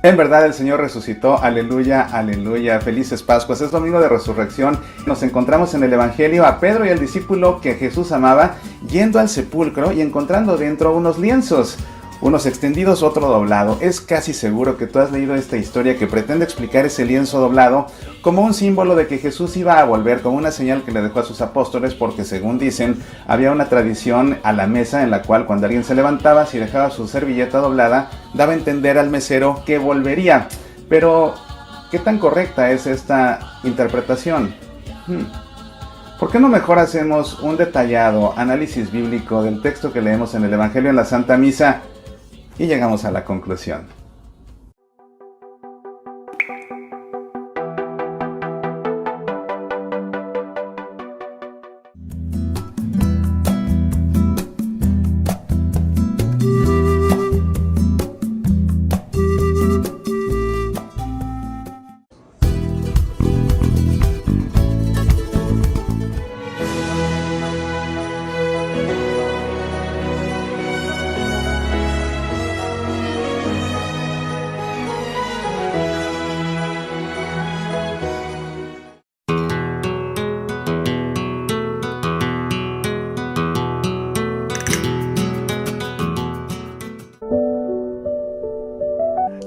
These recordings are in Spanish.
En verdad el Señor resucitó, aleluya, aleluya, felices Pascuas. Es domingo de resurrección. Nos encontramos en el Evangelio a Pedro y el discípulo que Jesús amaba yendo al sepulcro y encontrando dentro unos lienzos, unos extendidos, otro doblado. Es casi seguro que tú has leído esta historia que pretende explicar ese lienzo doblado como un símbolo de que Jesús iba a volver, como una señal que le dejó a sus apóstoles, porque según dicen, había una tradición a la mesa en la cual cuando alguien se levantaba, si dejaba su servilleta doblada, daba a entender al mesero que volvería. Pero, ¿qué tan correcta es esta interpretación? ¿Por qué no mejor hacemos un detallado análisis bíblico del texto que leemos en el Evangelio en la Santa Misa y llegamos a la conclusión?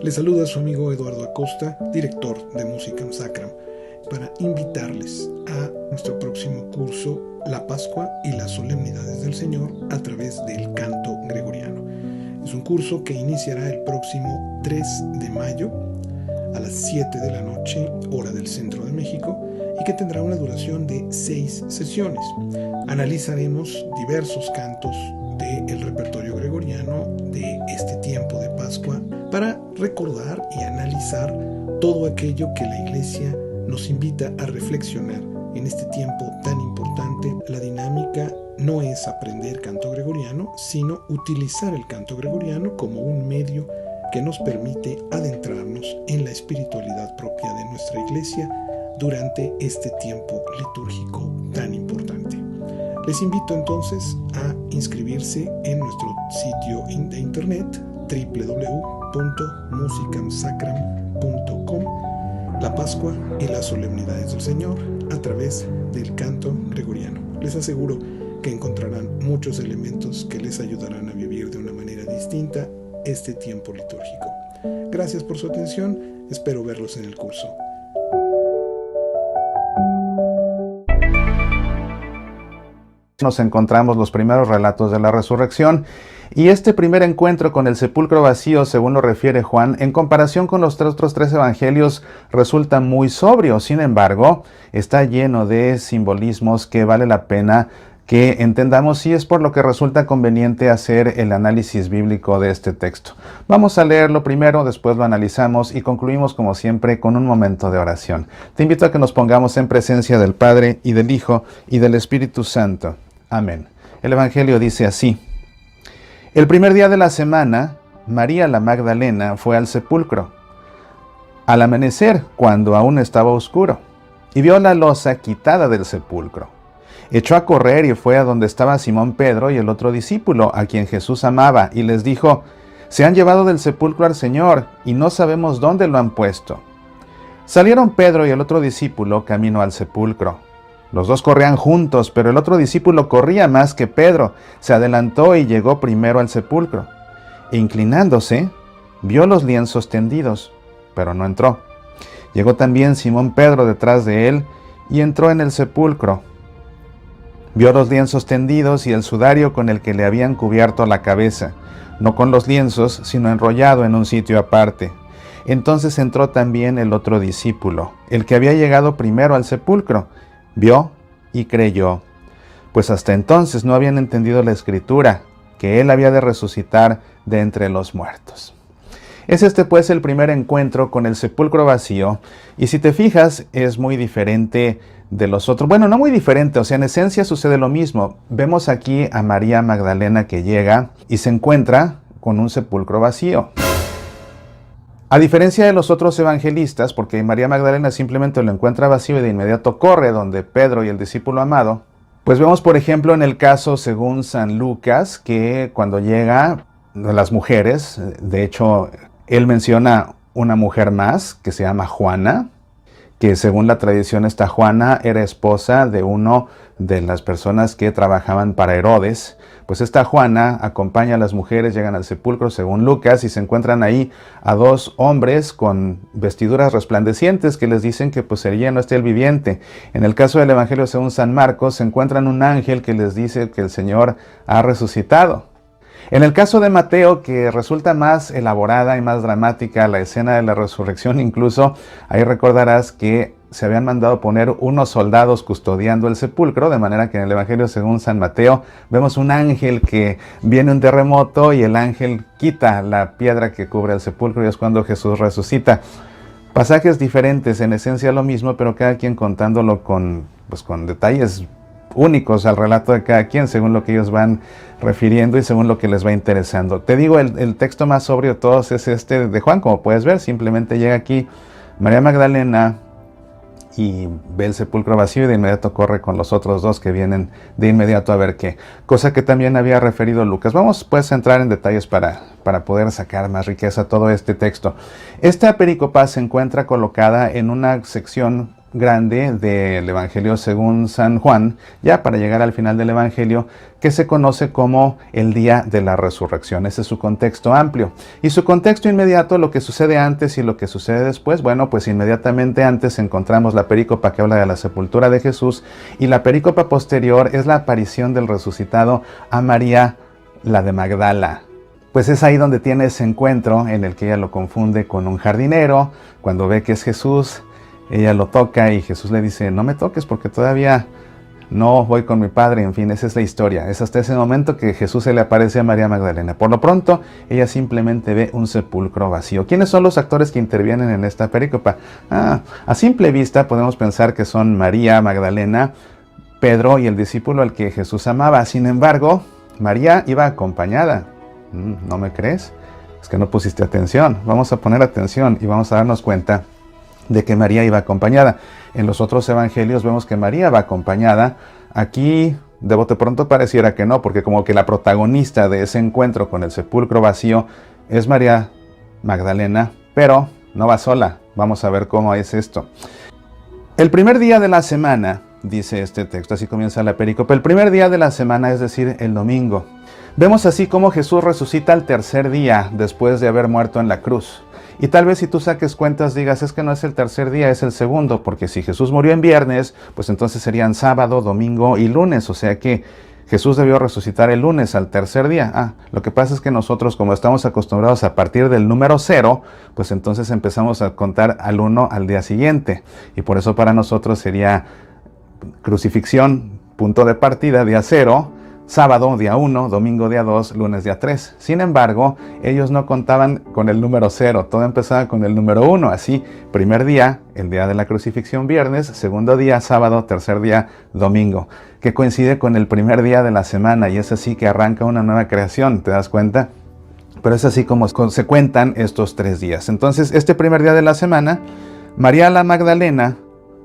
Les saluda su amigo Eduardo Acosta, director de Musicam Sacram, para invitarles a nuestro próximo curso, La Pascua y las Solemnidades del Señor a través del canto gregoriano. Es un curso que iniciará el próximo 3 de mayo a las 7 de la noche, hora del centro de México, y que tendrá una duración de 6 sesiones. Analizaremos diversos cantos del repertorio gregoriano de este tiempo de Pascua para recordar y analizar todo aquello que la Iglesia nos invita a reflexionar en este tiempo tan importante. La dinámica no es aprender canto gregoriano, sino utilizar el canto gregoriano como un medio que nos permite adentrarnos en la espiritualidad propia de nuestra Iglesia durante este tiempo litúrgico tan importante. Les invito entonces a inscribirse en nuestro sitio de internet www.musicamsacram.com, La Pascua y las Solemnidades del Señor a través del canto gregoriano. Les aseguro que encontrarán muchos elementos que les ayudarán a vivir de una manera distinta este tiempo litúrgico. Gracias por su atención, espero verlos en el curso. Nos encontramos los primeros relatos de la resurrección y este primer encuentro con el sepulcro vacío, según lo refiere Juan, en comparación con los otros 3 evangelios, resulta muy sobrio. Sin embargo, está lleno de simbolismos que vale la pena que entendamos, y es por lo que resulta conveniente hacer el análisis bíblico de este texto. Vamos a leerlo primero, después lo analizamos y concluimos como siempre con un momento de oración. Te invito a que nos pongamos en presencia del Padre y del Hijo y del Espíritu Santo. Amén. El Evangelio dice así: El primer día de la semana, María la Magdalena fue al sepulcro al amanecer, cuando aún estaba oscuro, y vio la losa quitada del sepulcro. Echó a correr y fue a donde estaba Simón Pedro y el otro discípulo, a quien Jesús amaba, y les dijo: Se han llevado del sepulcro al Señor, y no sabemos dónde lo han puesto. Salieron Pedro y el otro discípulo camino al sepulcro. Los dos corrían juntos, pero el otro discípulo corría más que Pedro. Se adelantó y llegó primero al sepulcro. E inclinándose, vio los lienzos tendidos, pero no entró. Llegó también Simón Pedro detrás de él y entró en el sepulcro. Vio los lienzos tendidos y el sudario con el que le habían cubierto la cabeza, no con los lienzos, sino enrollado en un sitio aparte. Entonces entró también el otro discípulo, el que había llegado primero al sepulcro. Vio y creyó, pues hasta entonces no habían entendido la Escritura, que él había de resucitar de entre los muertos. Es este pues el primer encuentro con el sepulcro vacío, y si te fijas es muy diferente de los otros. Bueno, no muy diferente, o sea, en esencia sucede lo mismo. Vemos aquí a María Magdalena que llega y se encuentra con un sepulcro vacío. A diferencia de los otros evangelistas, porque María Magdalena simplemente lo encuentra vacío y de inmediato corre donde Pedro y el discípulo amado, pues vemos por ejemplo en el caso según San Lucas que cuando llega las mujeres, de hecho él menciona una mujer más que se llama Juana, que según la tradición esta Juana era esposa de uno de las personas que trabajaban para Herodes. Pues esta Juana acompaña a las mujeres, llegan al sepulcro según Lucas y se encuentran ahí a dos hombres con vestiduras resplandecientes que les dicen que pues el no está el viviente. En el caso del Evangelio según San Marcos se encuentran un ángel que les dice que el Señor ha resucitado. En el caso de Mateo, que resulta más elaborada y más dramática la escena de la resurrección, incluso ahí recordarás que se habían mandado poner unos soldados custodiando el sepulcro, de manera que en el Evangelio según San Mateo vemos un ángel que viene un terremoto y el ángel quita la piedra que cubre el sepulcro y es cuando Jesús resucita. Pasajes diferentes, en esencia lo mismo, pero cada quien contándolo con detalles únicos al relato de cada quien, según lo que ellos van refiriendo y según lo que les va interesando. Te digo, el texto más sobrio de todos es este de Juan, como puedes ver, simplemente llega aquí María Magdalena y ve el sepulcro vacío y de inmediato corre con los otros dos que vienen de inmediato a ver qué. Cosa que también había referido Lucas. Vamos pues a entrar en detalles para poder sacar más riqueza a todo este texto. Esta pericopa se encuentra colocada en una sección grande del Evangelio según San Juan, ya para llegar al final del Evangelio, que se conoce como el día de la resurrección. Ese es su contexto amplio. Y su contexto inmediato, lo que sucede antes y lo que sucede después, bueno, pues inmediatamente antes encontramos la perícopa que habla de la sepultura de Jesús, y la perícopa posterior es la aparición del resucitado a María, la de Magdala. Pues es ahí donde tiene ese encuentro en el que ella lo confunde con un jardinero. Cuando ve que es Jesús, ella lo toca y Jesús le dice, no me toques porque todavía no voy con mi padre. En fin, esa es la historia. Es hasta ese momento que Jesús se le aparece a María Magdalena. Por lo pronto, ella simplemente ve un sepulcro vacío. ¿Quiénes son los actores que intervienen en esta perícopa? A simple vista podemos pensar que son María Magdalena, Pedro y el discípulo al que Jesús amaba. Sin embargo, María iba acompañada. ¿No me crees? Es que no pusiste atención. Vamos a poner atención y vamos a darnos cuenta de que María iba acompañada. En los otros evangelios vemos que María va acompañada. Aquí, de bote pronto pareciera que no, porque como que la protagonista de ese encuentro con el sepulcro vacío es María Magdalena, pero no va sola. Vamos a ver cómo es esto. El primer día de la semana, dice este texto, así comienza la perícopa, el primer día de la semana, es decir, el domingo. Vemos así cómo Jesús resucita al tercer día después de haber muerto en la cruz. Y tal vez si tú saques cuentas digas, es que no es el tercer día, es el segundo, porque si Jesús murió en viernes, pues entonces serían sábado, domingo y lunes, o sea que Jesús debió resucitar el lunes al tercer día. Lo que pasa es que nosotros, como estamos acostumbrados a partir del número 0, pues entonces empezamos a contar al 1 al día siguiente, y por eso para nosotros sería crucifixión, punto de partida, día 0, sábado, día 1, domingo, día 2, lunes, día 3. Sin embargo, ellos no contaban con el número 0, todo empezaba con el número 1. Así, primer día, el día de la crucifixión, viernes, segundo día, sábado, tercer día, domingo, que coincide con el primer día de la semana, y es así que arranca una nueva creación, ¿te das cuenta? Pero es así como se cuentan estos 3 días. Entonces, este primer día de la semana, María la Magdalena,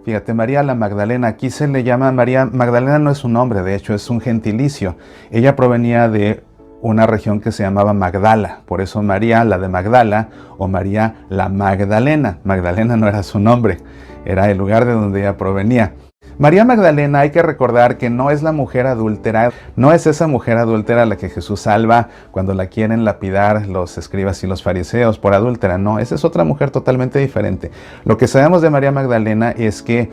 fíjate, María la Magdalena, aquí se le llama María Magdalena, no es un nombre, de hecho es un gentilicio. Ella provenía de una región que se llamaba Magdala, por eso María la de Magdala o María la Magdalena. Magdalena no era su nombre, era el lugar de donde ella provenía. María Magdalena, hay que recordar que no es la mujer adúltera, no es esa mujer adúltera a la que Jesús salva cuando la quieren lapidar los escribas y los fariseos por adúltera, no, esa es otra mujer totalmente diferente. Lo que sabemos de María Magdalena es que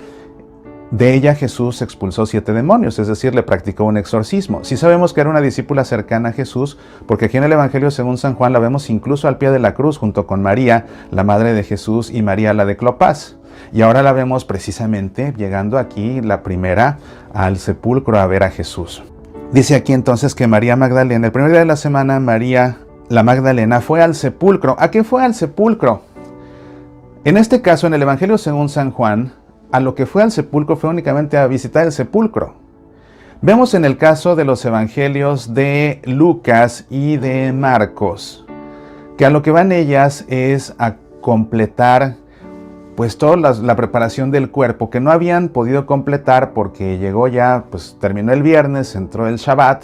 de ella Jesús expulsó 7 demonios, es decir, le practicó un exorcismo. Sí sabemos que era una discípula cercana a Jesús, porque aquí en el Evangelio según San Juan la vemos incluso al pie de la cruz, junto con María, la madre de Jesús, y María la de Clopas. Y ahora la vemos precisamente llegando aquí, la primera, al sepulcro a ver a Jesús. Dice aquí entonces que María Magdalena, el primer día de la semana, María la Magdalena fue al sepulcro. ¿A qué fue al sepulcro? En este caso, en el Evangelio según San Juan, a lo que fue al sepulcro fue únicamente a visitar el sepulcro. Vemos en el caso de los evangelios de Lucas y de Marcos, que a lo que van ellas es a completar pues toda la preparación del cuerpo, que no habían podido completar porque llegó ya, pues terminó el viernes, entró el Shabbat,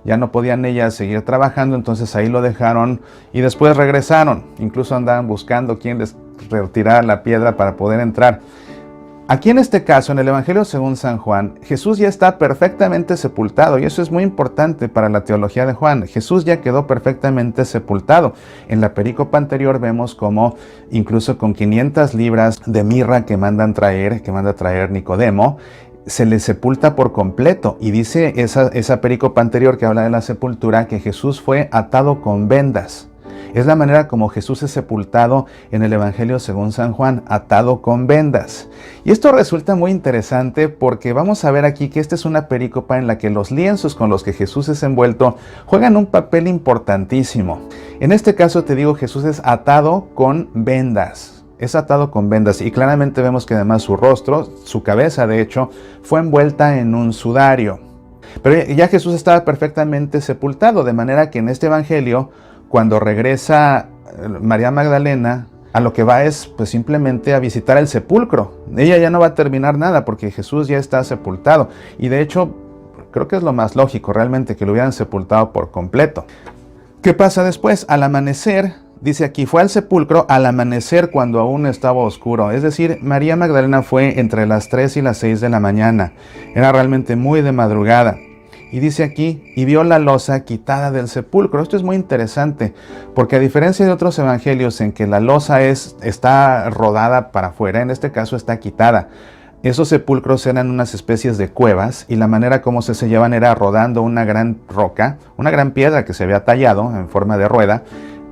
ya no podían ellas seguir trabajando, entonces ahí lo dejaron y después regresaron. Incluso andaban buscando quién les retirara la piedra para poder entrar. Aquí en este caso, en el Evangelio según San Juan, Jesús ya está perfectamente sepultado, y eso es muy importante para la teología de Juan. Jesús ya quedó perfectamente sepultado. En la perícopa anterior vemos como incluso con 500 libras de mirra que manda traer Nicodemo, se le sepulta por completo. Y dice esa perícopa anterior que habla de la sepultura que Jesús fue atado con vendas. Es la manera como Jesús es sepultado en el Evangelio según San Juan, atado con vendas. Y esto resulta muy interesante porque vamos a ver aquí que esta es una perícopa en la que los lienzos con los que Jesús es envuelto juegan un papel importantísimo. En este caso, te digo, Jesús es atado con vendas. Es atado con vendas, y claramente vemos que además su rostro, su cabeza de hecho, fue envuelta en un sudario. Pero ya Jesús estaba perfectamente sepultado, de manera que en este Evangelio, cuando regresa María Magdalena, a lo que va es pues simplemente a visitar el sepulcro. Ella ya no va a terminar nada porque Jesús ya está sepultado. Y de hecho, creo que es lo más lógico realmente que lo hubieran sepultado por completo. ¿Qué pasa después? Al amanecer, dice aquí, fue al sepulcro al amanecer cuando aún estaba oscuro. Es decir, María Magdalena fue entre las 3 y las 6 de la mañana. Era realmente muy de madrugada. Y dice aquí, y vio la losa quitada del sepulcro. Esto es muy interesante, porque a diferencia de otros evangelios en que la losa está rodada para afuera, en este caso está quitada. Esos sepulcros eran unas especies de cuevas, y la manera como se sellaban era rodando una gran roca, una gran piedra que se había tallado en forma de rueda,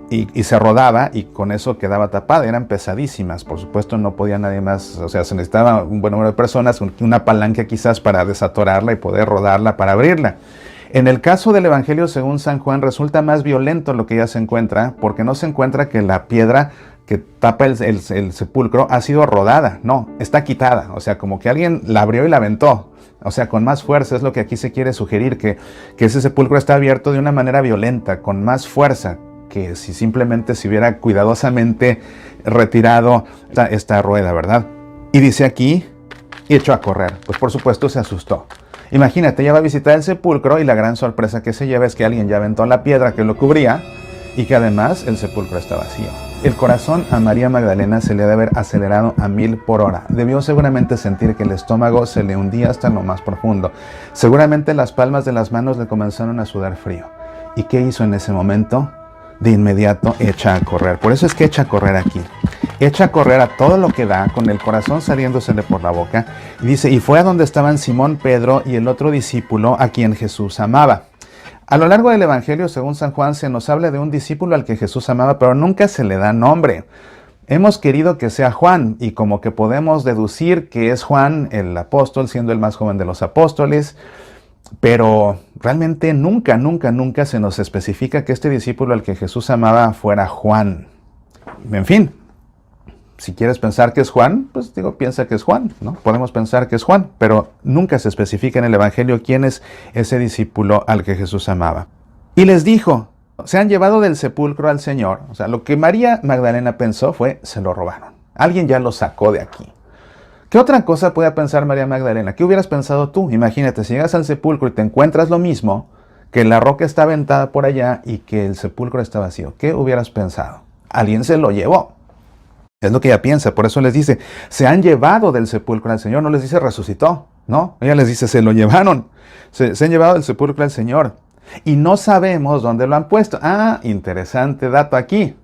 y se rodaba, y con eso quedaba tapada. Eran pesadísimas, por supuesto no podía nadie más, o sea, se necesitaba un buen número de personas, una palanca quizás para desatorarla y poder rodarla para abrirla. En el caso del Evangelio según San Juan resulta más violento lo que ya se encuentra, porque no se encuentra que la piedra que tapa el sepulcro ha sido rodada, no, está quitada, o sea, como que alguien la abrió y la aventó. O sea, con más fuerza, es lo que aquí se quiere sugerir, que ese sepulcro está abierto de una manera violenta, con más fuerza, que si simplemente se hubiera cuidadosamente retirado esta rueda, ¿verdad? Y dice aquí, y echó a correr. Pues por supuesto se asustó. Imagínate, ella va a visitar el sepulcro y la gran sorpresa que se lleva es que alguien ya aventó la piedra que lo cubría y que además el sepulcro está vacío. El corazón a María Magdalena se le debe haber acelerado a 1000 por hora. Debió seguramente sentir que el estómago se le hundía hasta lo más profundo. Seguramente las palmas de las manos le comenzaron a sudar frío. ¿Y qué hizo en ese momento? De inmediato echa a correr. Por eso es que echa a correr aquí. Echa a correr a todo lo que da, con el corazón saliéndosele por la boca. Y dice, y fue a donde estaban Simón Pedro y el otro discípulo a quien Jesús amaba. A lo largo del Evangelio, según San Juan, se nos habla de un discípulo al que Jesús amaba, pero nunca se le da nombre. Hemos querido que sea Juan, y como que podemos deducir que es Juan el apóstol, siendo el más joven de los apóstoles, pero realmente nunca se nos especifica que este discípulo al que Jesús amaba fuera Juan. En fin, si quieres pensar que es Juan, pues piensa que es Juan, ¿no? Podemos pensar que es Juan, pero nunca se especifica en el Evangelio quién es ese discípulo al que Jesús amaba. Y les dijo, se han llevado del sepulcro al Señor. O sea, lo que María Magdalena pensó fue, se lo robaron. Alguien ya lo sacó de aquí. ¿Qué otra cosa puede pensar María Magdalena? ¿Qué hubieras pensado tú? Imagínate, si llegas al sepulcro y te encuentras lo mismo, que la roca está aventada por allá y que el sepulcro está vacío. ¿Qué hubieras pensado? Alguien se lo llevó. Es lo que ella piensa, por eso les dice, se han llevado del sepulcro al Señor, no les dice resucitó, ¿no? Ella les dice, se lo llevaron, se han llevado del sepulcro al Señor. Y no sabemos dónde lo han puesto. Ah, interesante dato aquí.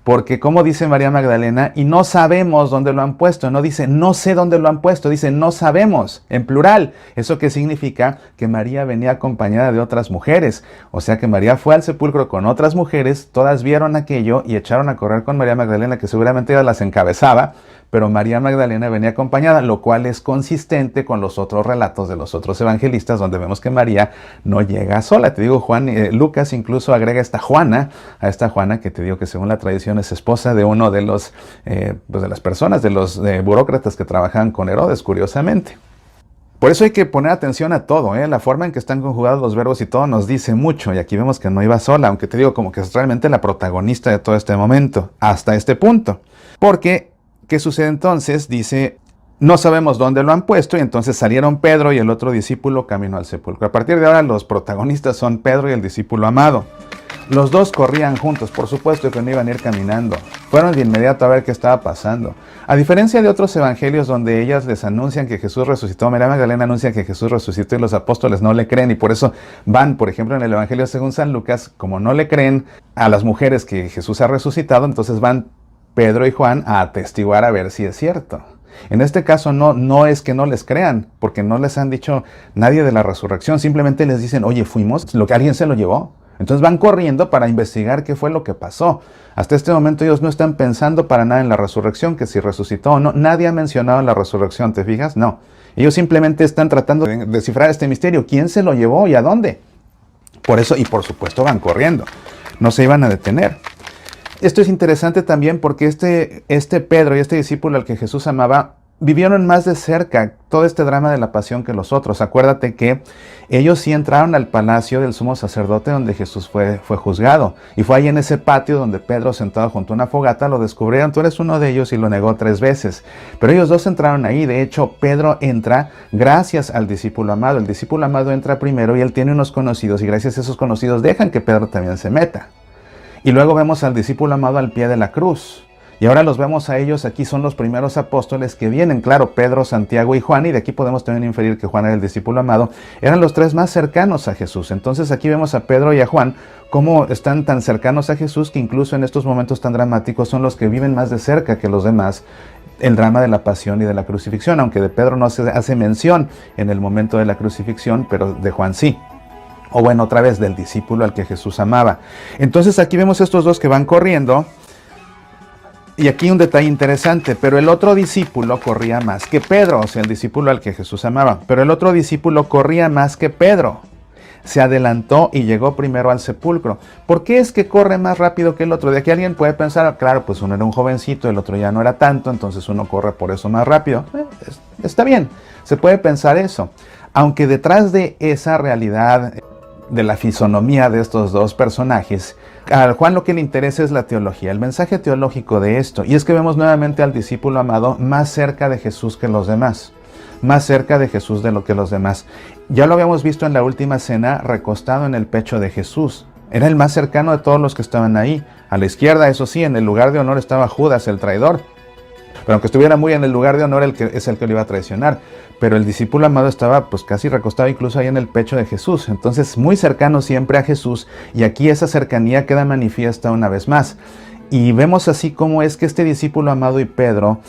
Porque como dice María Magdalena, y no sabemos dónde lo han puesto, no dice no sé dónde lo han puesto, dice no sabemos, en plural. ¿Eso qué significa? Que María venía acompañada de otras mujeres. O sea que María fue al sepulcro con otras mujeres, todas vieron aquello y echaron a correr con María Magdalena, que seguramente ella las encabezaba, pero María Magdalena venía acompañada, lo cual es consistente con los otros relatos de los otros evangelistas, donde vemos que María no llega sola. Te digo, Lucas incluso agrega a esta Juana que te digo que según la tradición es esposa de uno de los, de las personas, de los burócratas que trabajaban con Herodes, curiosamente. Por eso hay que poner atención a todo, la forma en que están conjugados los verbos y todo nos dice mucho, y aquí vemos que no iba sola, aunque te digo como que es realmente la protagonista de todo este momento, hasta este punto. Porque ¿qué sucede entonces? Dice, No sabemos dónde lo han puesto y entonces salieron Pedro y el otro discípulo camino al sepulcro. A partir de ahora los protagonistas son Pedro y el discípulo amado. Los dos corrían juntos, por supuesto que no iban a ir caminando. Fueron de inmediato a ver qué estaba pasando. A diferencia de otros evangelios donde ellas les anuncian que Jesús resucitó, María Magdalena anuncia que Jesús resucitó y los apóstoles no le creen y por eso van, por ejemplo, en el evangelio según San Lucas, como no le creen a las mujeres que Jesús ha resucitado, entonces van Pedro y Juan a atestiguar a ver si es cierto. En este caso no es que no les crean, porque no les han dicho nadie de la resurrección, simplemente les dicen, oye, fuimos, lo que alguien se lo llevó. Entonces van corriendo para investigar qué fue lo que pasó. Hasta este momento ellos no están pensando para nada en la resurrección, que si resucitó o no. Nadie ha mencionado la resurrección, ¿te fijas? No. Ellos simplemente están tratando de descifrar este misterio. ¿Quién se lo llevó y a dónde? Por eso, y por supuesto, van corriendo. No se iban a detener. Esto es interesante también porque este Pedro y este discípulo al que Jesús amaba vivieron más de cerca todo este drama de la pasión que los otros. Acuérdate que ellos sí entraron al palacio del sumo sacerdote donde Jesús fue juzgado. Y fue ahí en ese patio donde Pedro, sentado junto a una fogata, lo descubrieron. Tú eres uno de ellos y lo negó 3 veces. Pero ellos dos entraron ahí. De hecho, Pedro entra gracias al discípulo amado. El discípulo amado entra primero y él tiene unos conocidos. Y gracias a esos conocidos dejan que Pedro también se meta. Y luego vemos al discípulo amado al pie de la cruz. Y ahora los vemos a ellos, aquí son los primeros apóstoles que vienen, claro, Pedro, Santiago y Juan, y de aquí podemos también inferir que Juan era el discípulo amado, eran los 3 más cercanos a Jesús. Entonces aquí vemos a Pedro y a Juan, cómo están tan cercanos a Jesús, que incluso en estos momentos tan dramáticos son los que viven más de cerca que los demás el drama de la pasión y de la crucifixión, aunque de Pedro no se hace mención en el momento de la crucifixión, pero de Juan sí. O bueno, otra vez del discípulo al que Jesús amaba. Entonces aquí vemos estos dos que van corriendo. Y aquí un detalle interesante, pero el otro discípulo corría más que Pedro, o sea, el discípulo al que Jesús amaba. Pero el otro discípulo corría más que Pedro. Se adelantó y llegó primero al sepulcro. ¿Por qué es que corre más rápido que el otro? De aquí alguien puede pensar, claro, pues uno era un jovencito, el otro ya no era tanto, entonces uno corre por eso más rápido. Está bien, se puede pensar eso. Aunque detrás de esa realidad de la fisonomía de estos dos personajes, a Juan lo que le interesa es la teología, el mensaje teológico de esto. Y es que vemos nuevamente al discípulo amado más cerca de Jesús que los demás. Más cerca de Jesús de lo que los demás. Ya lo habíamos visto en la última cena, recostado en el pecho de Jesús. Era el más cercano de todos los que estaban ahí. A la izquierda, eso sí, en el lugar de honor estaba Judas, el traidor. Pero aunque estuviera muy en el lugar de honor, es el que lo iba a traicionar. Pero el discípulo amado estaba pues casi recostado incluso ahí en el pecho de Jesús. Entonces muy cercano siempre a Jesús. Y aquí esa cercanía queda manifiesta una vez más. Y vemos así como es que este discípulo amado y Pedro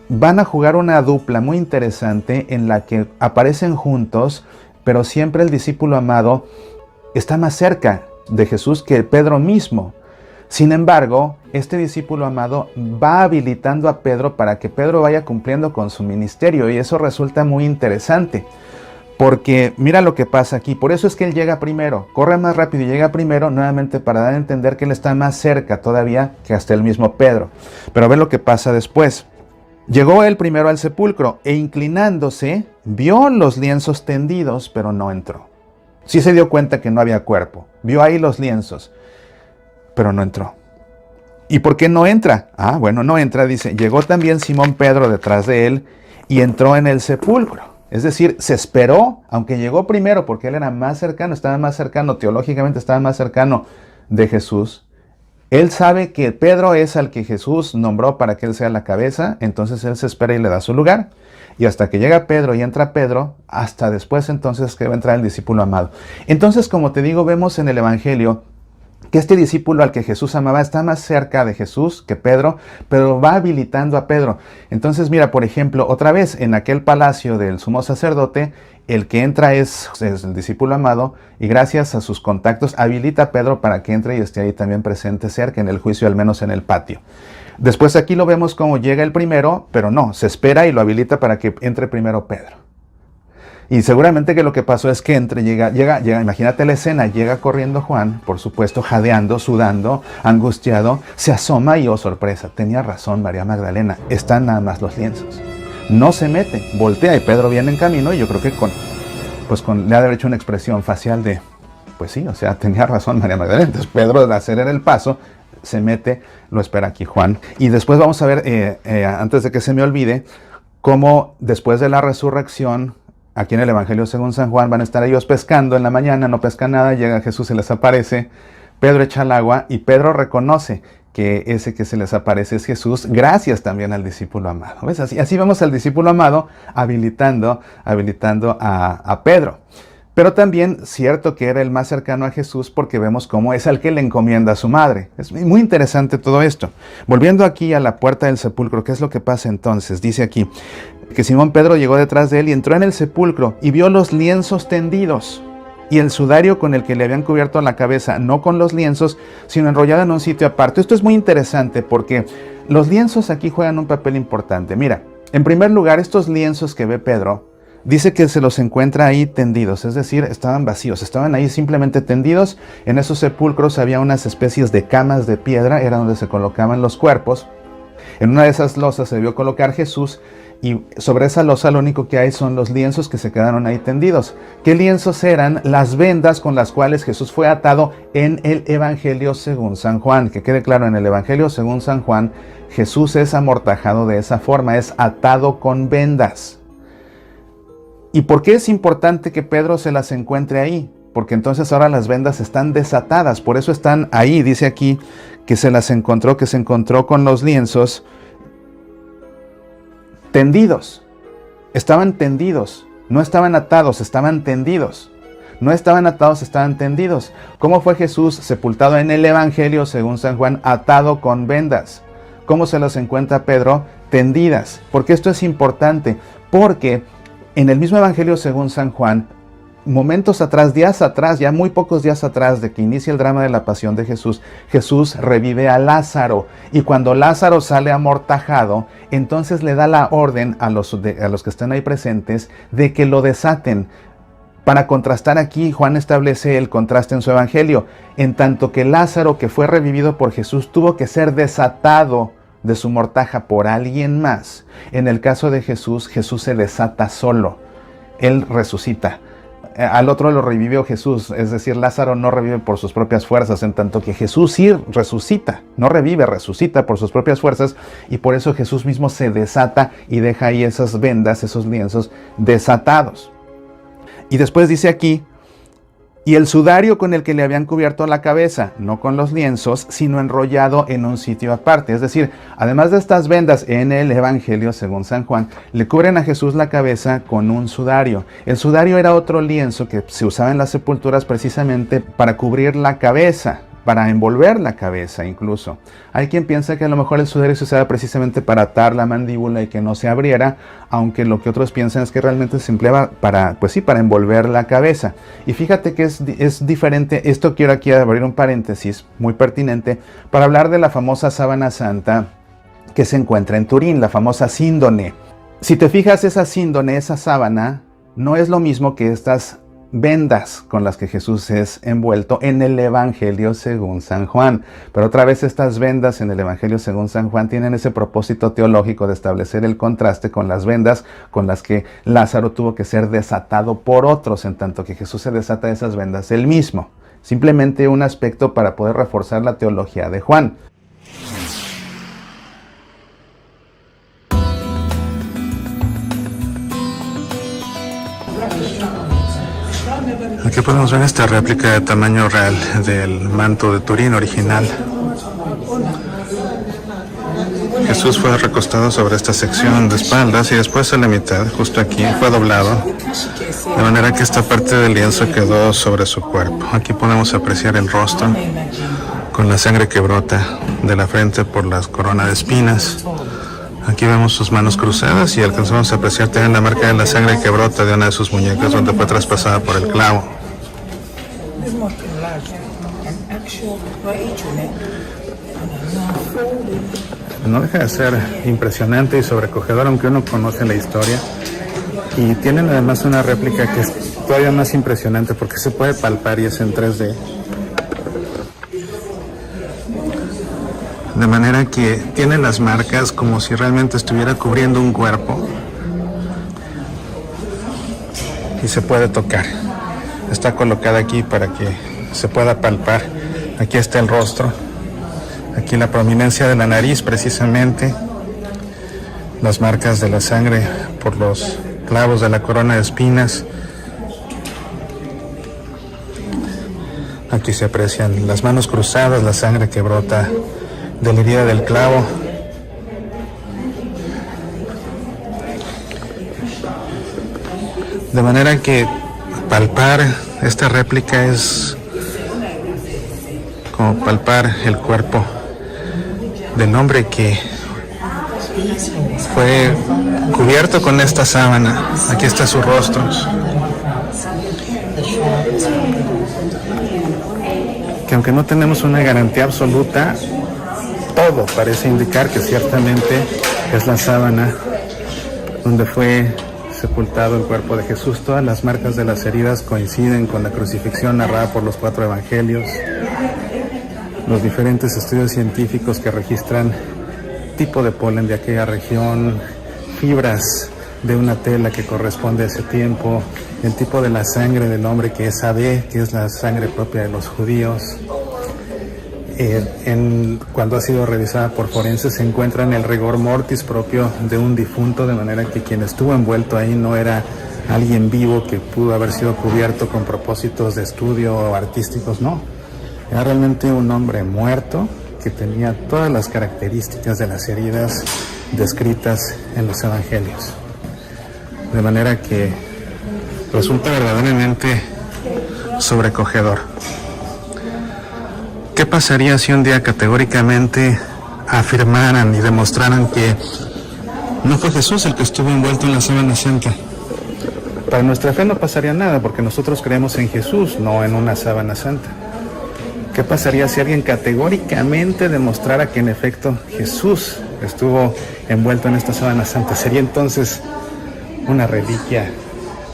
van a jugar una dupla muy interesante en la que aparecen juntos, pero siempre el discípulo amado está más cerca de Jesús que Pedro mismo. Sin embargo, este discípulo amado va habilitando a Pedro para que Pedro vaya cumpliendo con su ministerio, y eso resulta muy interesante, porque mira lo que pasa aquí. Por eso es que él llega primero, corre más rápido y llega primero, nuevamente para dar a entender que él está más cerca todavía que hasta el mismo Pedro. Pero ve lo que pasa después. Llegó él primero al sepulcro e inclinándose, vio los lienzos tendidos, pero no entró. Sí se dio cuenta que no había cuerpo, vio ahí los lienzos, pero no entró. ¿Y por qué no entra? Ah, bueno, no entra, dice, llegó también Simón Pedro detrás de él y entró en el sepulcro. Es decir, se esperó, aunque llegó primero porque él era más cercano, estaba más cercano, teológicamente estaba más cercano de Jesús. Él sabe que Pedro es al que Jesús nombró para que él sea la cabeza, entonces él se espera y le da su lugar. Y hasta que llega Pedro y entra Pedro, hasta después entonces que va a entrar el discípulo amado. Entonces, como te digo, vemos en el Evangelio que este discípulo al que Jesús amaba está más cerca de Jesús que Pedro, pero va habilitando a Pedro. Entonces mira, por ejemplo, otra vez en aquel palacio del sumo sacerdote, el que entra es el discípulo amado, y gracias a sus contactos habilita a Pedro para que entre y esté ahí también presente cerca en el juicio, al menos en el patio. Después aquí lo vemos como llega el primero, pero no, se espera y lo habilita para que entre primero Pedro. Y seguramente que lo que pasó es que llega, imagínate la escena, llega corriendo Juan, por supuesto, jadeando, sudando, angustiado, se asoma y, oh sorpresa, tenía razón María Magdalena, están nada más los lienzos. No se mete, voltea y Pedro viene en camino, y yo creo que le ha de haber hecho una expresión facial de, pues sí, o sea, tenía razón María Magdalena. Entonces Pedro, de hacer el paso, se mete, lo espera aquí Juan. Y después vamos a ver, antes de que se me olvide, cómo después de la resurrección, aquí en el Evangelio según San Juan, van a estar ellos pescando en la mañana, no pescan nada, llega Jesús, se les aparece, Pedro echa al agua y Pedro reconoce que ese que se les aparece es Jesús, gracias también al discípulo amado. ¿Ves? Así vemos al discípulo amado habilitando a Pedro. Pero también cierto que era el más cercano a Jesús porque vemos cómo es al que le encomienda a su madre. Es muy interesante todo esto. Volviendo aquí a la puerta del sepulcro, ¿qué es lo que pasa entonces? Dice aquí que Simón Pedro llegó detrás de él y entró en el sepulcro y vio los lienzos tendidos y el sudario con el que le habían cubierto la cabeza, no con los lienzos, sino enrollado en un sitio aparte. Esto es muy interesante porque los lienzos aquí juegan un papel importante. Mira, en primer lugar, estos lienzos que ve Pedro, dice que se los encuentra ahí tendidos, es decir, estaban vacíos, estaban ahí simplemente tendidos. En esos sepulcros había unas especies de camas de piedra, era donde se colocaban los cuerpos. En una de esas losas se vio colocar Jesús y sobre esa losa lo único que hay son los lienzos que se quedaron ahí tendidos. ¿Qué lienzos eran? Las vendas con las cuales Jesús fue atado en el Evangelio según San Juan. Que quede claro, en el Evangelio según San Juan, Jesús es amortajado de esa forma, es atado con vendas. ¿Y por qué es importante que Pedro se las encuentre ahí? Porque entonces ahora las vendas están desatadas, por eso están ahí. Dice aquí que se las encontró, que se encontró con los lienzos tendidos. Estaban tendidos, no estaban atados, estaban tendidos. No estaban atados, estaban tendidos. ¿Cómo fue Jesús sepultado en el Evangelio según San Juan? Atado con vendas. ¿Cómo se las encuentra Pedro? Tendidas. ¿Por qué esto es importante? Porque en el mismo Evangelio según San Juan, momentos atrás, días atrás, ya muy pocos días atrás de que inicia el drama de la pasión de Jesús, Jesús revive a Lázaro. Y cuando Lázaro sale amortajado, entonces le da la orden a los que están ahí presentes de que lo desaten. Para contrastar aquí, Juan establece el contraste en su Evangelio. En tanto que Lázaro, que fue revivido por Jesús, tuvo que ser desatado de su mortaja por alguien más. En el caso de Jesús, Jesús se desata solo. Él resucita. Al otro lo revivió Jesús, es decir, Lázaro no revive por sus propias fuerzas, en tanto que Jesús sí resucita, no revive, resucita por sus propias fuerzas, y por eso Jesús mismo se desata y deja ahí esas vendas, esos lienzos desatados. Y después dice aquí, y el sudario con el que le habían cubierto la cabeza, no con los lienzos, sino enrollado en un sitio aparte. Es decir, además de estas vendas en el Evangelio según San Juan, le cubren a Jesús la cabeza con un sudario. El sudario era otro lienzo que se usaba en las sepulturas precisamente para cubrir la cabeza, para envolver la cabeza incluso. Hay quien piensa que a lo mejor el sudario se usaba precisamente para atar la mandíbula y que no se abriera, aunque lo que otros piensan es que realmente se empleaba para envolver la cabeza. Y fíjate que es diferente. Esto quiero aquí abrir un paréntesis muy pertinente para hablar de la famosa sábana santa que se encuentra en Turín, la famosa síndone. Si te fijas, esa síndone, esa sábana, no es lo mismo que estas vendas con las que Jesús es envuelto en el Evangelio según San Juan. Pero otra vez estas vendas en el Evangelio según San Juan tienen ese propósito teológico de establecer el contraste con las vendas con las que Lázaro tuvo que ser desatado por otros, en tanto que Jesús se desata de esas vendas él mismo. Simplemente un aspecto para poder reforzar la teología de Juan. Aquí podemos ver esta réplica de tamaño real del manto de Turín original. Jesús fue recostado sobre esta sección de espaldas y después a la mitad, justo aquí, fue doblado, de manera que esta parte del lienzo quedó sobre su cuerpo. Aquí podemos apreciar el rostro con la sangre que brota de la frente por la corona de espinas. Aquí vemos sus manos cruzadas y alcanzamos a apreciar también la marca de la sangre que brota de una de sus muñecas donde fue traspasada por el clavo. No deja de ser impresionante y sobrecogedor, aunque uno conoce la historia. Y tienen además una réplica que es todavía más impresionante porque se puede palpar y es en 3D. De manera que tiene las marcas como si realmente estuviera cubriendo un cuerpo. Y se puede tocar. Está colocada aquí para que se pueda palpar. Aquí está el rostro. Aquí la prominencia de la nariz precisamente. las marcas de la sangre por los clavos de la corona de espinas. Aquí se aprecian las manos cruzadas, la sangre que brota de la herida del clavo. De manera que palpar esta réplica es como palpar el cuerpo del hombre que fue cubierto con esta sábana. Aquí está su rostro. Que aunque no tenemos una garantía absoluta, todo parece indicar que ciertamente es la sábana donde fue sepultado el cuerpo de Jesús. Todas las marcas de las heridas coinciden con la crucifixión narrada por los 4 evangelios. Los diferentes estudios científicos que registran tipo de polen de aquella región, fibras de una tela que corresponde a ese tiempo, el tipo de la sangre del hombre que es AB, que es la sangre propia de los judíos. Cuando ha sido revisada por forenses se encuentra en el rigor mortis propio de un difunto, de manera que quien estuvo envuelto ahí no era alguien vivo que pudo haber sido cubierto con propósitos de estudio o artísticos, no. Era realmente un hombre muerto que tenía todas las características de las heridas descritas en los evangelios. De manera que resulta verdaderamente sobrecogedor. ¿Qué pasaría si un día categóricamente afirmaran y demostraran que no fue Jesús el que estuvo envuelto en la sábana santa? Para nuestra fe no pasaría nada, porque nosotros creemos en Jesús, no en una sábana santa. ¿Qué pasaría si alguien categóricamente demostrara que en efecto Jesús estuvo envuelto en esta sábana santa? Sería entonces una reliquia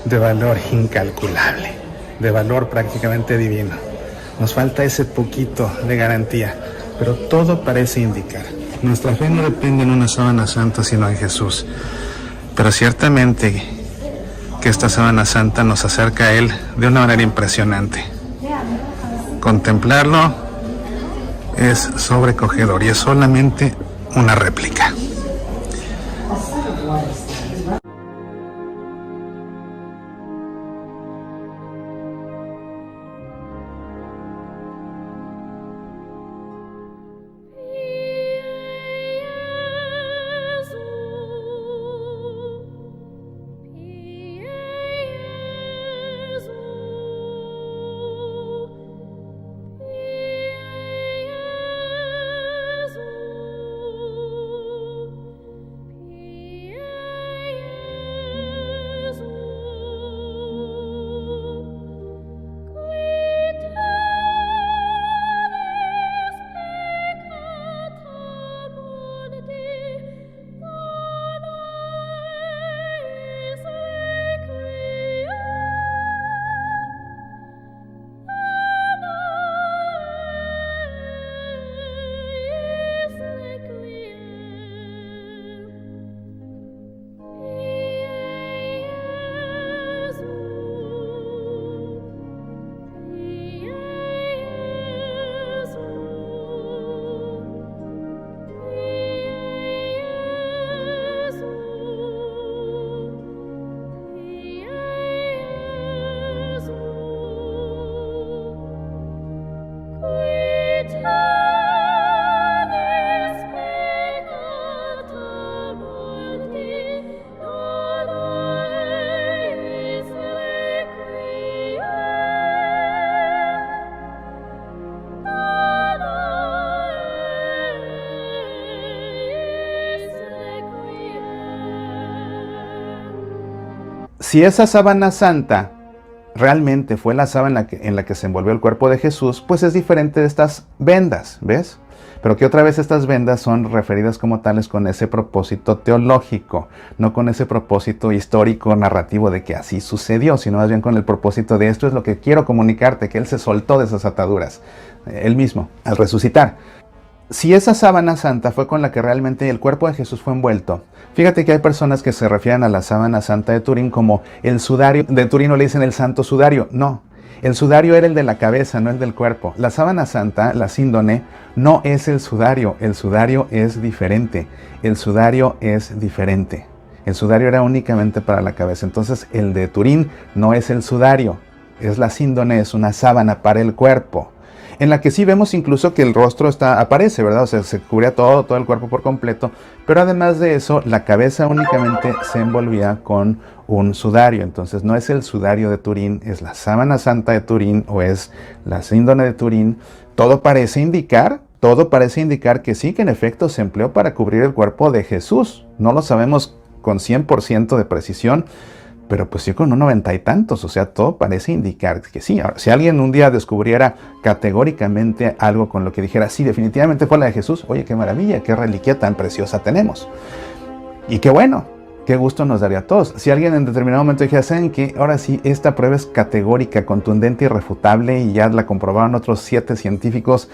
de valor incalculable, de valor prácticamente divino. Nos falta ese poquito de garantía, pero todo parece indicar. Nuestra fe no depende en una sábana santa, sino en Jesús. Pero ciertamente que esta sábana santa nos acerca a Él de una manera impresionante. Contemplarlo es sobrecogedor y es solamente una réplica. Si esa sábana santa realmente fue la sábana en la que se envolvió el cuerpo de Jesús, pues es diferente de estas vendas, ¿ves? Pero que otra vez estas vendas son referidas como tales con ese propósito teológico, no con ese propósito histórico, narrativo de que así sucedió, sino más bien con el propósito de esto es lo que quiero comunicarte, que Él se soltó de esas ataduras, Él mismo, al resucitar. Si esa sábana santa fue con la que realmente el cuerpo de Jesús fue envuelto, fíjate que hay personas que se refieren a la sábana santa de Turín como el sudario de Turín, o le dicen el santo sudario. No, El sudario era el de la cabeza, no el del cuerpo. La sábana santa, la síndone, no es el sudario es diferente. El sudario es diferente. El sudario era únicamente para la cabeza. Entonces el de Turín no es el sudario, es la síndone, es una sábana para el cuerpo. En la que sí vemos incluso que el rostro aparece, ¿verdad? O sea, se cubría todo el cuerpo por completo, pero además de eso, la cabeza únicamente se envolvía con un sudario. Entonces no es el sudario de Turín, es la sábana santa de Turín o es la síndone de Turín. Todo parece indicar que sí, que en efecto se empleó para cubrir el cuerpo de Jesús. No lo sabemos con 100% de precisión, pero pues sí con un 90 y tantos, o sea, todo parece indicar que sí. Ahora, si alguien un día descubriera categóricamente algo con lo que dijera, sí, definitivamente fue la de Jesús, oye, qué maravilla, qué reliquia tan preciosa tenemos. Y qué bueno, qué gusto nos daría a todos. Si alguien en determinado momento dijera, ¿saben qué? Ahora sí, esta prueba es categórica, contundente, irrefutable, y ya la comprobaron otros 7 científicos,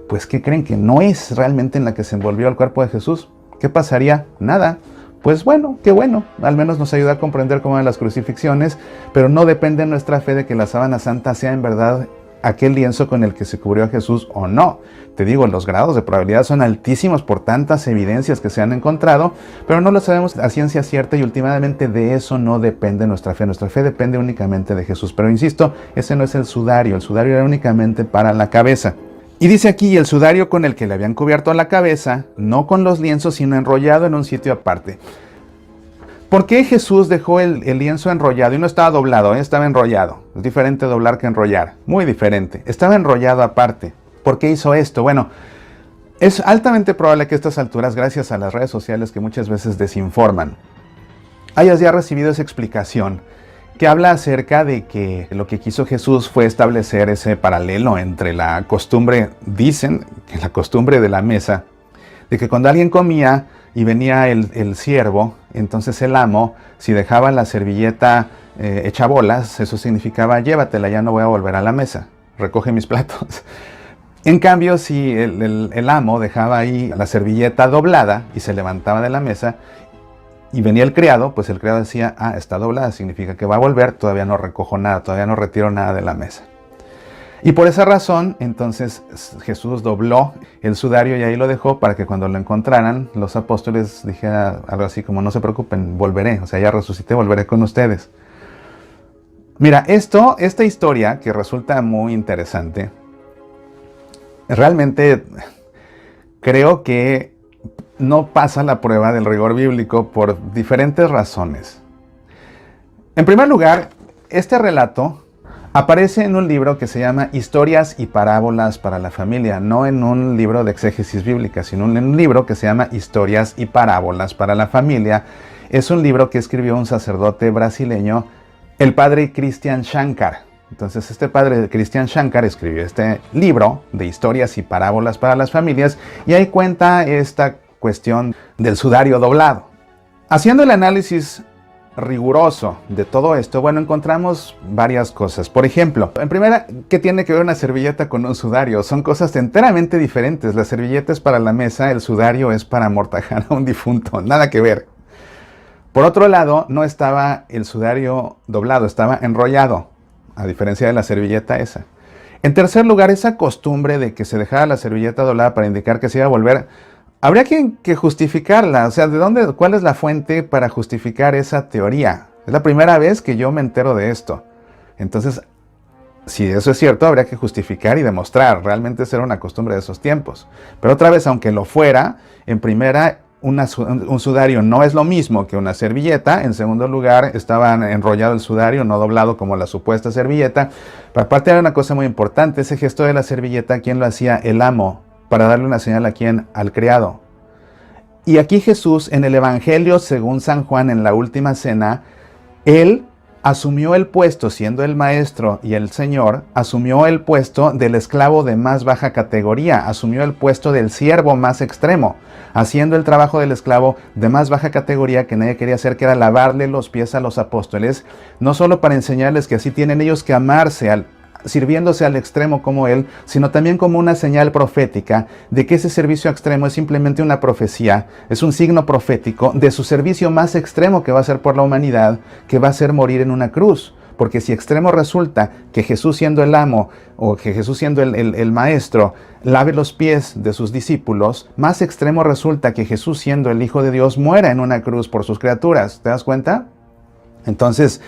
pues ¿qué creen? Que no es realmente en la que se envolvió el cuerpo de Jesús. ¿Qué pasaría? Nada. Pues bueno, qué bueno, al menos nos ayuda a comprender cómo eran las crucifixiones, pero no depende de nuestra fe de que la sábana santa sea en verdad aquel lienzo con el que se cubrió a Jesús o no. Te digo, los grados de probabilidad son altísimos por tantas evidencias que se han encontrado, pero no lo sabemos a ciencia cierta y últimamente de eso no depende nuestra fe. Nuestra fe depende únicamente de Jesús, pero insisto, ese no es el sudario era únicamente para la cabeza. Y dice aquí, el sudario con el que le habían cubierto la cabeza, no con los lienzos, sino enrollado en un sitio aparte. ¿Por qué Jesús dejó el lienzo enrollado? Y no estaba doblado, estaba enrollado. Es diferente doblar que enrollar, muy diferente. Estaba enrollado aparte. ¿Por qué hizo esto? Bueno, es altamente probable que a estas alturas, gracias a las redes sociales que muchas veces desinforman, hayas ya recibido esa explicación que habla acerca de que lo que quiso Jesús fue establecer ese paralelo entre la costumbre, dicen, que la costumbre de la mesa, de que cuando alguien comía y venía el siervo, entonces el amo, si dejaba la servilleta hecha bolas, eso significaba, llévatela, ya no voy a volver a la mesa, recoge mis platos. En cambio, si el amo dejaba ahí la servilleta doblada y se levantaba de la mesa, y venía el criado, pues el criado decía, está doblada, significa que va a volver, todavía no recojo nada, todavía no retiro nada de la mesa. Y por esa razón, entonces Jesús dobló el sudario y ahí lo dejó para que cuando lo encontraran, los apóstoles dijeran algo así como, no se preocupen, volveré, o sea, ya resucité, volveré con ustedes. Mira, esta historia que resulta muy interesante, realmente creo que no pasa la prueba del rigor bíblico por diferentes razones. En primer lugar, este relato aparece en un libro que se llama Historias y Parábolas para la Familia, no en un libro de exégesis bíblica, sino en un libro que se llama Historias y Parábolas para la Familia. Es un libro que escribió un sacerdote brasileño, el padre Christian Shankar. Entonces este padre Christian Shankar escribió este libro de Historias y Parábolas para las Familias y ahí cuenta esta cuestión del sudario doblado. Haciendo el análisis riguroso de todo esto, bueno, encontramos varias cosas. Por ejemplo, en primera, ¿qué tiene que ver una servilleta con un sudario? Son cosas enteramente diferentes. La servilleta es para la mesa, el sudario es para amortajar a un difunto, nada que ver. Por otro lado, no estaba el sudario doblado, estaba enrollado, a diferencia de la servilleta esa. En tercer lugar, esa costumbre de que se dejara la servilleta doblada para indicar que se iba a volver, habría que justificarla. O sea, ¿cuál es la fuente para justificar esa teoría? Es la primera vez que yo me entero de esto. Entonces, si eso es cierto, habría que justificar y demostrar. Realmente era una costumbre de esos tiempos. Pero otra vez, aunque lo fuera, en primera, un sudario no es lo mismo que una servilleta. En segundo lugar, estaba enrollado el sudario, no doblado como la supuesta servilleta. Pero aparte hay una cosa muy importante. Ese gesto de la servilleta, ¿quién lo hacía? El amo, para darle una señal a quién, al criado. Y aquí Jesús, en el Evangelio según San Juan, en la última cena, él asumió el puesto, siendo el maestro y el Señor, asumió el puesto del esclavo de más baja categoría, asumió el puesto del siervo más extremo, haciendo el trabajo del esclavo de más baja categoría que nadie quería hacer, que era lavarle los pies a los apóstoles, no solo para enseñarles que así tienen ellos que amarse sirviéndose al extremo como él, sino también como una señal profética de que ese servicio extremo es simplemente una profecía, es un signo profético de su servicio más extremo que va a ser por la humanidad, que va a ser morir en una cruz. porque si extremo resulta que Jesús siendo el amo o que Jesús siendo el maestro lave los pies de sus discípulos, más extremo resulta que Jesús siendo el Hijo de Dios muera en una cruz por sus criaturas. ¿Te das cuenta? Entonces,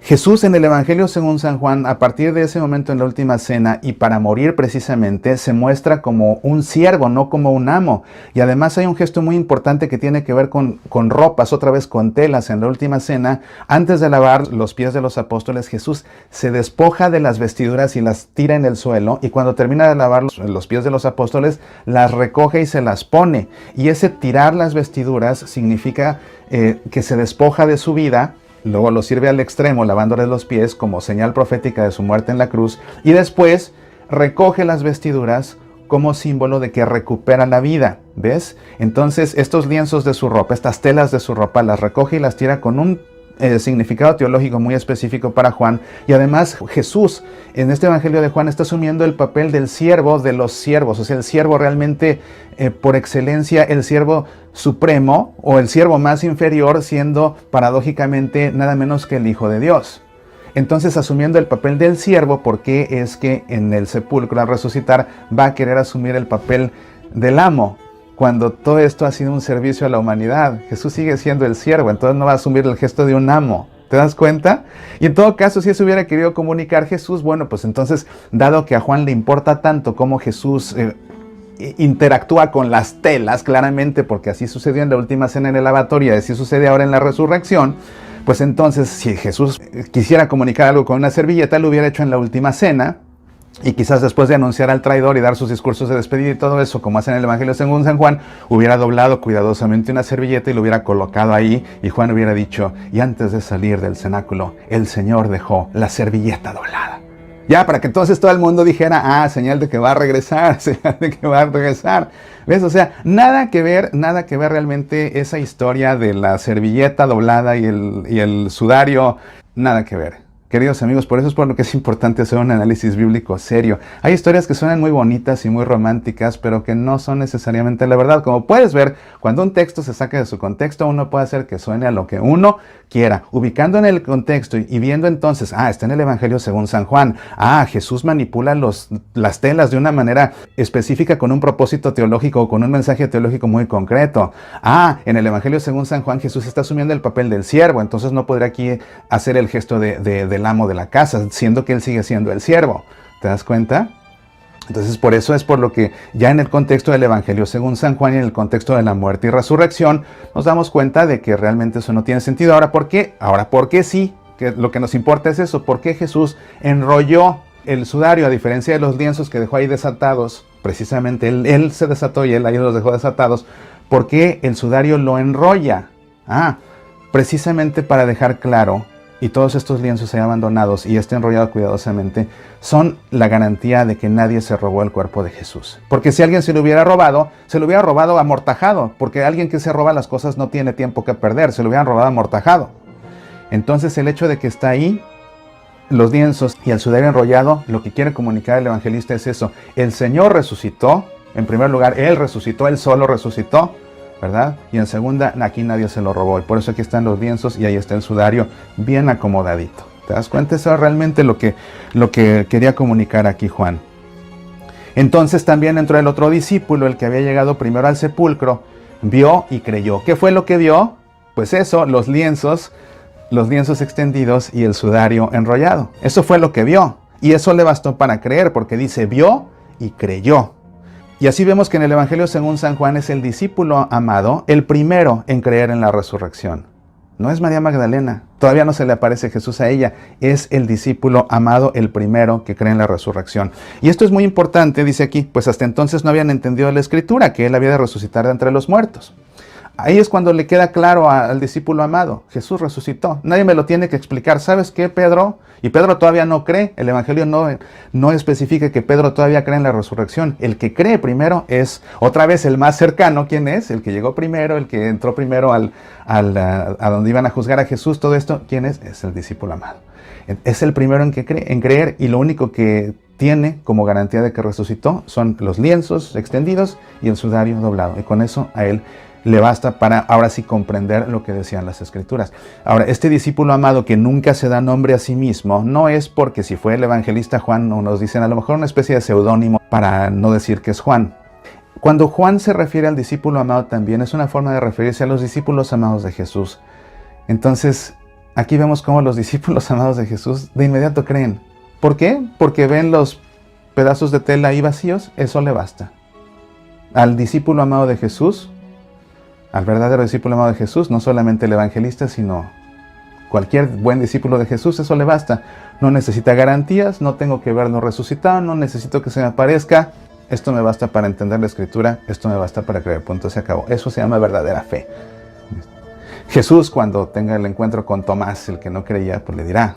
Jesús en el Evangelio según San Juan, a partir de ese momento en la última cena y para morir precisamente, se muestra como un siervo, no como un amo. Y además hay un gesto muy importante que tiene que ver con ropas, otra vez con telas. En la última cena, antes de lavar los pies de los apóstoles, Jesús se despoja de las vestiduras y las tira en el suelo. Y cuando termina de lavar los pies de los apóstoles, las recoge y se las pone. Y ese tirar las vestiduras significa que se despoja de su vida. Luego lo sirve al extremo, lavándoles los pies como señal profética de su muerte en la cruz. Y después recoge las vestiduras como símbolo de que recupera la vida. ¿Ves? Entonces estos lienzos de su ropa, estas telas de su ropa, las recoge y las tira con un significado teológico muy específico para Juan. Y además Jesús en este Evangelio de Juan está asumiendo el papel del siervo de los siervos. O sea, el siervo realmente por excelencia, el siervo supremo o el siervo más inferior, siendo paradójicamente nada menos que el Hijo de Dios. Entonces, asumiendo el papel del siervo, ¿por qué es que en el sepulcro al resucitar va a querer asumir el papel del amo? Cuando todo esto ha sido un servicio a la humanidad, Jesús sigue siendo el siervo, entonces no va a asumir el gesto de un amo. ¿Te das cuenta? Y en todo caso, si eso hubiera querido comunicar Jesús, bueno, pues entonces, dado que a Juan le importa tanto cómo Jesús interactúa con las telas, claramente, porque así sucedió en la última cena en el lavatorio y así sucede ahora en la resurrección, pues entonces, si Jesús quisiera comunicar algo con una servilleta, lo hubiera hecho en la última cena. Y quizás después de anunciar al traidor y dar sus discursos de despedida y todo eso, como hace en el Evangelio según San Juan, hubiera doblado cuidadosamente una servilleta y lo hubiera colocado ahí, y Juan hubiera dicho, y antes de salir del cenáculo, el Señor dejó la servilleta doblada. Ya, para que entonces todo el mundo dijera, señal de que va a regresar, señal de que va a regresar. ¿Ves? O sea, nada que ver realmente esa historia de la servilleta doblada y el sudario, nada que ver. Queridos amigos, por eso es por lo que es importante hacer un análisis bíblico serio. Hay historias que suenan muy bonitas y muy románticas, pero que no son necesariamente la verdad. Como puedes ver, cuando un texto se saca de su contexto, uno puede hacer que suene a lo que uno quiera. Ubicando en el contexto y viendo entonces, está en el Evangelio según San Juan. Jesús manipula las telas de una manera específica con un propósito teológico o con un mensaje teológico muy concreto. En el Evangelio según San Juan, Jesús está asumiendo el papel del siervo, entonces no podrá aquí hacer el gesto del amo de la casa, siendo que él sigue siendo el siervo. ¿Te das cuenta? Entonces, por eso es por lo que ya en el contexto del Evangelio según San Juan y en el contexto de la muerte y resurrección, nos damos cuenta de que realmente eso no tiene sentido. Ahora, ¿por qué? Ahora, ¿por qué sí? Que lo que nos importa es eso. ¿Por qué Jesús enrolló el sudario, a diferencia de los lienzos que dejó ahí desatados? Precisamente él se desató y él ahí los dejó desatados. ¿Por qué el sudario lo enrolla? Precisamente para dejar claro, y todos estos lienzos ahí abandonados y enrollado cuidadosamente, son la garantía de que nadie se robó el cuerpo de Jesús. Porque si alguien se lo hubiera robado amortajado, porque alguien que se roba las cosas no tiene tiempo que perder, se lo hubieran robado amortajado. Entonces el hecho de que está ahí, los lienzos y el sudario enrollado, lo que quiere comunicar el evangelista es eso. El Señor resucitó, en primer lugar, Él resucitó, Él solo resucitó, ¿verdad? Y en segunda, aquí nadie se lo robó. Y por eso aquí están los lienzos y ahí está el sudario bien acomodadito. ¿Te das cuenta? Eso es realmente lo que quería comunicar aquí Juan. Entonces también entró el otro discípulo, el que había llegado primero al sepulcro, vio y creyó. ¿Qué fue lo que vio? Pues eso, los lienzos extendidos y el sudario enrollado. Eso fue lo que vio. Y eso le bastó para creer, porque dice, vio y creyó. Y así vemos que en el Evangelio según San Juan es el discípulo amado, el primero en creer en la resurrección. No es María Magdalena, todavía no se le aparece Jesús a ella, es el discípulo amado, el primero que cree en la resurrección. Y esto es muy importante, dice aquí, pues hasta entonces no habían entendido la Escritura, que Él había de resucitar de entre los muertos. Ahí es cuando le queda claro al discípulo amado, Jesús resucitó. Nadie me lo tiene que explicar. ¿Sabes qué, Pedro? Y Pedro todavía no cree. El Evangelio no especifica que Pedro todavía cree en la resurrección. El que cree primero es, otra vez, el más cercano. ¿Quién es? El que llegó primero, el que entró primero a donde iban a juzgar a Jesús. Todo esto, ¿quién es? Es el discípulo amado. Es el primero en creer, y lo único que tiene como garantía de que resucitó son los lienzos extendidos y el sudario doblado. Y con eso a él le basta para ahora sí comprender lo que decían las Escrituras. Ahora, este discípulo amado que nunca se da nombre a sí mismo, no es porque si fue el evangelista Juan, o nos dicen a lo mejor una especie de seudónimo para no decir que es Juan. Cuando Juan se refiere al discípulo amado también es una forma de referirse a los discípulos amados de Jesús. Entonces, aquí vemos cómo los discípulos amados de Jesús de inmediato creen. ¿Por qué? Porque ven los pedazos de tela ahí vacíos, eso le basta. Al discípulo amado de Jesús, al verdadero discípulo amado de Jesús, no solamente el evangelista, sino cualquier buen discípulo de Jesús, eso le basta. No necesita garantías, no tengo que verlo resucitado, no necesito que se me aparezca. Esto me basta para entender la Escritura, esto me basta para creer, punto, se acabó. Eso se llama verdadera fe. Jesús, cuando tenga el encuentro con Tomás, el que no creía, pues le dirá: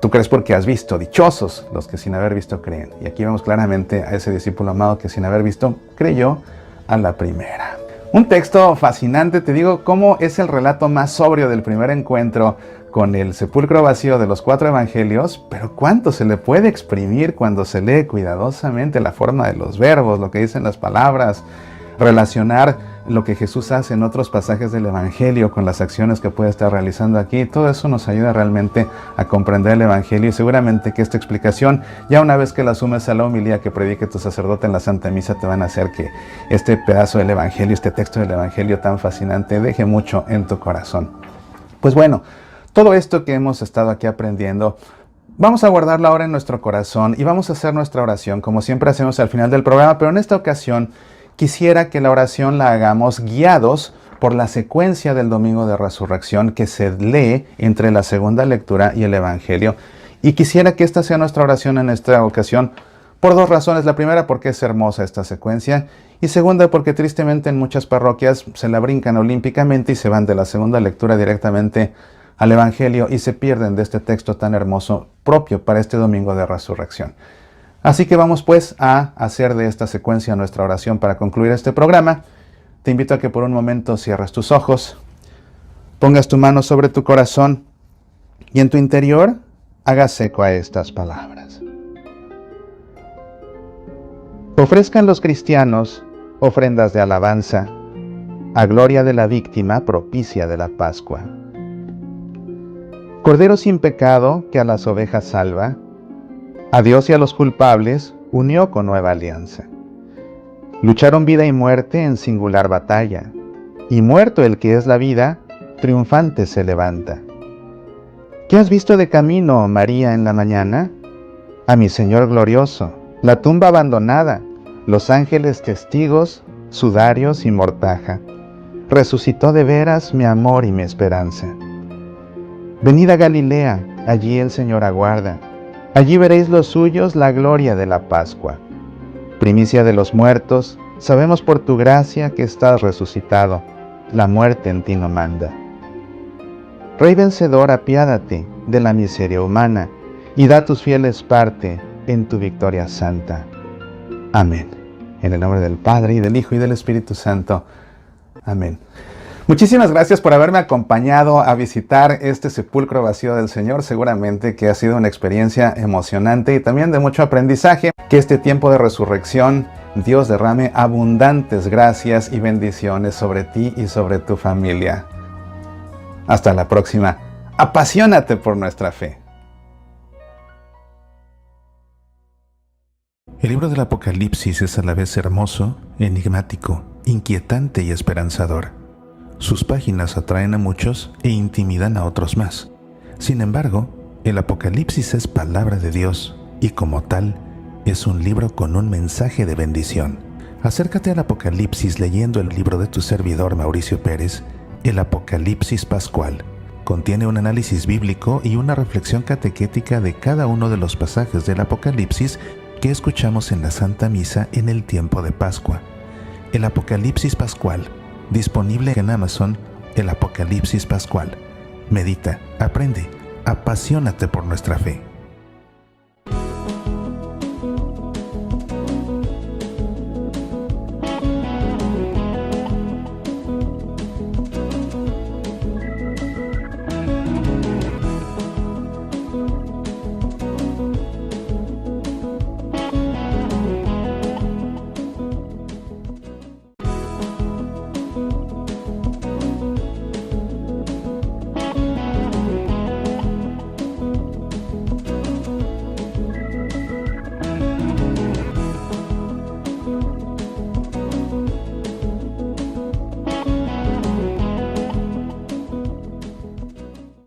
tú crees porque has visto, dichosos los que sin haber visto creen. Y aquí vemos claramente a ese discípulo amado que sin haber visto creyó a la primera. Un texto fascinante, te digo, cómo es el relato más sobrio del primer encuentro con el sepulcro vacío de los 4 evangelios, pero cuánto se le puede exprimir cuando se lee cuidadosamente la forma de los verbos, lo que dicen las palabras, relacionar lo que Jesús hace en otros pasajes del evangelio con las acciones que puede estar realizando aquí. Todo eso nos ayuda realmente a comprender el evangelio, y seguramente que esta explicación, ya una vez que la sumes a la homilía que predique tu sacerdote en la Santa Misa, te van a hacer que este pedazo del evangelio, este texto del evangelio tan fascinante, deje mucho en tu corazón. Pues bueno, todo esto que hemos estado aquí aprendiendo, vamos a guardarlo ahora en nuestro corazón y vamos a hacer nuestra oración, como siempre hacemos al final del programa, pero en esta ocasión quisiera que la oración la hagamos guiados por la secuencia del Domingo de Resurrección que se lee entre la segunda lectura y el Evangelio. Y quisiera que esta sea nuestra oración en esta ocasión por 2 razones. La primera, porque es hermosa esta secuencia. Y segunda, porque tristemente en muchas parroquias se la brincan olímpicamente y se van de la segunda lectura directamente al Evangelio y se pierden de este texto tan hermoso propio para este Domingo de Resurrección. Así que vamos pues a hacer de esta secuencia nuestra oración para concluir este programa. Te invito a que por un momento cierres tus ojos, pongas tu mano sobre tu corazón y en tu interior hagas eco a estas palabras. Ofrezcan los cristianos ofrendas de alabanza a gloria de la víctima propicia de la Pascua. Cordero sin pecado que a las ovejas salva, a Dios y a los culpables unió con nueva alianza. Lucharon vida y muerte en singular batalla, y muerto el que es la vida, triunfante se levanta. ¿Qué has visto de camino, María, en la mañana? A mi Señor glorioso, la tumba abandonada, los ángeles testigos, sudarios y mortaja. Resucitó de veras mi amor y mi esperanza. Venid a Galilea, allí el Señor aguarda. Allí veréis los suyos la gloria de la Pascua. Primicia de los muertos, sabemos por tu gracia que estás resucitado, la muerte en ti no manda. Rey vencedor, apiádate de la miseria humana, y da a tus fieles parte en tu victoria santa. Amén. En el nombre del Padre, y del Hijo, y del Espíritu Santo. Amén. Muchísimas gracias por haberme acompañado a visitar este sepulcro vacío del Señor. Seguramente que ha sido una experiencia emocionante y también de mucho aprendizaje. Que este tiempo de resurrección, Dios derrame abundantes gracias y bendiciones sobre ti y sobre tu familia. Hasta la próxima. Apasionate por nuestra fe. El libro del Apocalipsis es a la vez hermoso, enigmático, inquietante y esperanzador. Sus páginas atraen a muchos e intimidan a otros más. Sin embargo, el Apocalipsis es palabra de Dios y como tal, es un libro con un mensaje de bendición. Acércate al Apocalipsis leyendo el libro de tu servidor Mauricio Pérez, el Apocalipsis Pascual. Contiene un análisis bíblico y una reflexión catequética de cada uno de los pasajes del Apocalipsis que escuchamos en la Santa Misa en el tiempo de Pascua. El Apocalipsis Pascual, disponible en Amazon, el Apocalipsis Pascual. Medita, aprende, apasionate por nuestra fe.